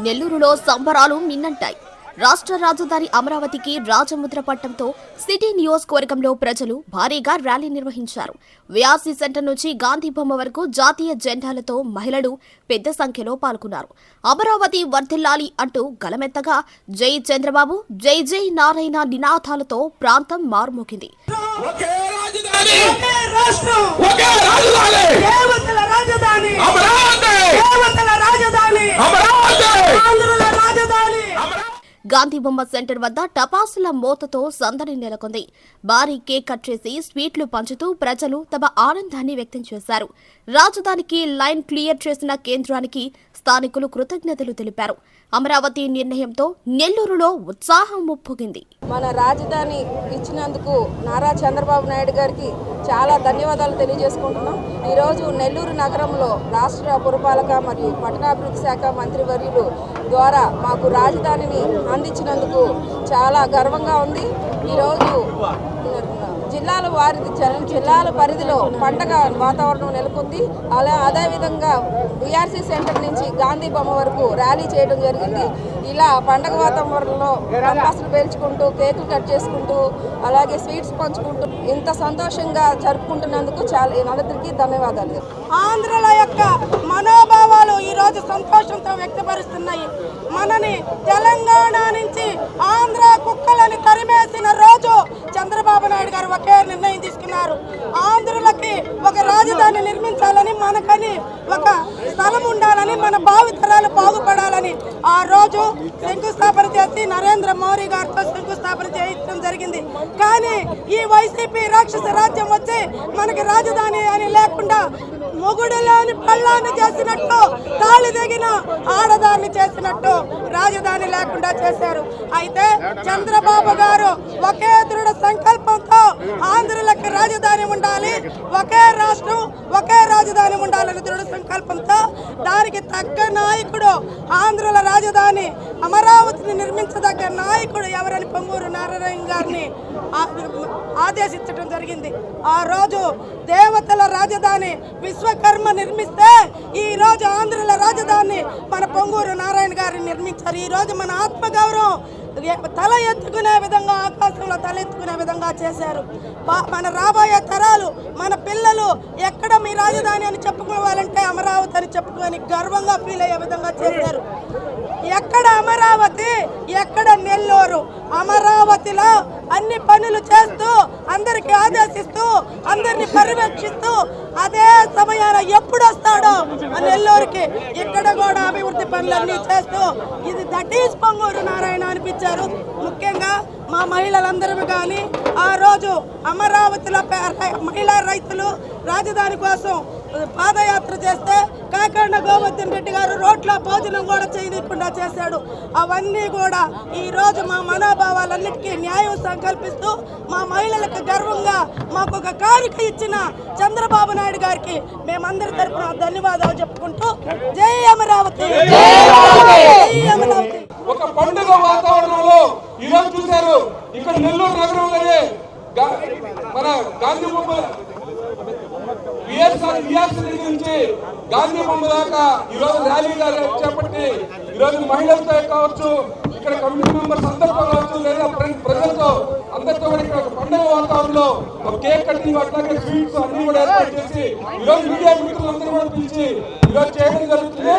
నెల్లూరులో సంబరాలు మిన్నంటాయి. రాష్ట్ర రాజధాని అమరావతికి రాజముద్ర పట్టంతో సిటీ నియోజకవర్గంలో ప్రజలు భారీగా ర్యాలీ నిర్వహించారు. విఆర్సీ సెంటర్ నుంచి గాంధీ బొమ్మ వరకు జాతీయ జెండాలతో మహిళలు పెద్ద సంఖ్యలో పాల్గొన్నారు. అమరావతి వర్ధిల్లాలి అంటూ గలమెత్తగా జై చంద్రబాబు, జై జై నారాయణ నినాదాలతో ప్రాంతం మారుమోగింది. గాంధీ బొమ్మ సెంటర్ వద్ద టపాసుల మోతతో సందడి నెలకొంది. భారీ కేక్ కట్ చేసి స్వీట్లు పంచుతూ ప్రజలు తమ ఆనందాన్ని వ్యక్తం చేశారు. రాజధానికి లైన్ క్లియర్ చేసిన కేంద్రానికి స్థానికులు కృతజ్ఞతలు తెలిపారు. అమరావతి నిర్ణయంతో నెల్లూరులో ఉత్సాహం ఉప్పొంగింది. మన రాజధాని ఇచ్చినందుకు నారా చంద్రబాబు నాయుడు గారికి చాలా ధన్యవాదాలు తెలియజేసుకుంటున్నాం. ఈరోజు నెల్లూరు నగరంలో రాష్ట్ర పురపాలక మరియు పట్టణాభివృద్ధి శాఖ మంత్రివర్యులు ద్వారా మాకు రాజధానిని అందించినందుకు చాలా గర్వంగా ఉంది. ఈరోజు జిల్లాల పరిధిలో పండగ వాతావరణం నెలకొంది. అదేవిధంగా విఆర్సీ సెంటర్ నుంచి గాంధీ బొమ్మ వరకు ర్యాలీ చేయడం జరిగింది. ఇలా పండగ వాతావరణంలో టపాసులు పేల్చుకుంటూ కేకులు కట్ చేసుకుంటూ అలాగే స్వీట్స్ పంచుకుంటూ ఇంత సంతోషంగా జరుపుకుంటున్నందుకు అందరికీ ధన్యవాదాలు. ఆంధ్రుల యొక్క మనోభావాలు ఈరోజు సంతోషంతో వ్యక్తపరుస్తున్నాయి. మనని తెలంగాణ నుంచి ఆంధ్ర కుక్కలని తరిమేసిన రోజు చంద్రబాబు నాయుడు గారు ఒకే నిర్ణయం తీసుకున్నారు. ఆంధ్రులకి ఒక రాజధాని నిర్మించాలని, మనకని ఒక స్థలం ఉండాలని, మన భావితరాలు బాగుపడాలని ఆ రోజు శంకుస్థాపన చేసి నరేంద్ర మోడీ గారితో శంకుస్థాపన చేయించడం జరిగింది. కానీ ఈ వైసీపీ రాక్షస రాజ్యం వచ్చి మనకి రాజధాని అని లేకుండా మొగుడులోని పళ్ళాన్ని చేసినట్టు, తాళి దిగిన ఆడదాన్ని చేసినట్టు రాజధాని లేకుండా చేశారు. అయితే చంద్రబాబు గారు ఒకే దృఢ సంకల్పంతో ఆంధ్రులకు రాజధాని ఉండాలి, ఒకే రాష్ట్రం ఒకే రాజధాని ఉండాలని దృఢ సంకల్పంతో దానికి తగ్గ నాయకుడు, ఆంధ్రుల రాజధాని అమరావతిని నిర్మించదగ్గ నాయకుడు ఎవరని పొంగూరు నారాయణ గారిని ఆదేశించడం జరిగింది. ఆ రోజు దేవతల రాజధాని విశ్వకర్మ నిర్మిస్తే ఈ రోజు ఆంధ్రుల రాజధాని మన పొంగూరు నారాయణ గారిని నిర్మించారు. ఈ రోజు మన ఆత్మగౌరవం తల ఎత్తుకునే విధంగా, ఆకాశంలో తల ఎత్తుకునే విధంగా చేశారు. మన రాబోయే తరాలు, మన పిల్లలు ఎక్కడ మీ రాజధాని అని చెప్పుకోవాలంటే అమరావతి అని చెప్పుకొని గర్వంగా ఫీల్ అయ్యే విధంగా చేశారు. ఎక్కడ అమరావతి, ఎక్కడ నెల్లూరు. అమరావతిలో అన్ని పనులు చేస్తూ, అందరికి ఆదేశిస్తూ, అందరిని పర్యవేక్షిస్తూ అదే సమయాన ఎప్పుడు వస్తాడో నెల్లూరుకి ఇక్కడ కూడా అభివృద్ధి పనులన్నీ చేస్తూ ఇది దట్ ఈజ్ పొంగూరు నారాయణ అనిపించారు. ముఖ్యంగా మా మహిళలందరూ కానీ ఆ రోజు అమరావతిలో మహిళా రైతులు రాజధాని కోసం పాదయాత్ర చేస్తే కాకర్ణ గోవర్ధన్ రెడ్డి గారు రోడ్ల భోజనం కూడా చేయకుండా చేశాడు. అవన్నీ కూడా ఈ రోజు మా మనోభావాలన్నిటికీ న్యాయం సంకల్పిస్తూ మా మహిళలకు గర్వంగా మాకు ఒక కారిక ఇచ్చిన చంద్రబాబు నాయుడు గారికి మేమందరి తరఫున ధన్యవాదాలు చెప్పుకుంటూ జై అమరావతి, జై అమరావతి. ఒక పండుగ వాతావరణంలో ఈరోజు చూశారు. ఇక్కడ నెల్లూరు నగరంలోనే మన గాంధీ బొమ్మ విఆర్సీ నుంచి గాంధీ బొమ్మ దాకా ఈరోజు ర్యాలీగా చేపట్టి ఈరోజు మహిళలతో కావచ్చు, ఇక్కడ కమిటీ మెంబర్స్ అందరితో కావచ్చు, లేదా ప్రజలతో అందరితో కూడా ఇక్కడ పండుగ వాతావరణంలో కేక్ కటింగ్ అట్లాగే స్వీట్స్ అన్ని కూడా ఏర్పాటు చేసి ఈరోజు మీడియా మిత్రులందరూ కూడా పిలిచి ఈరోజు చేయడం జరుగుతుంది.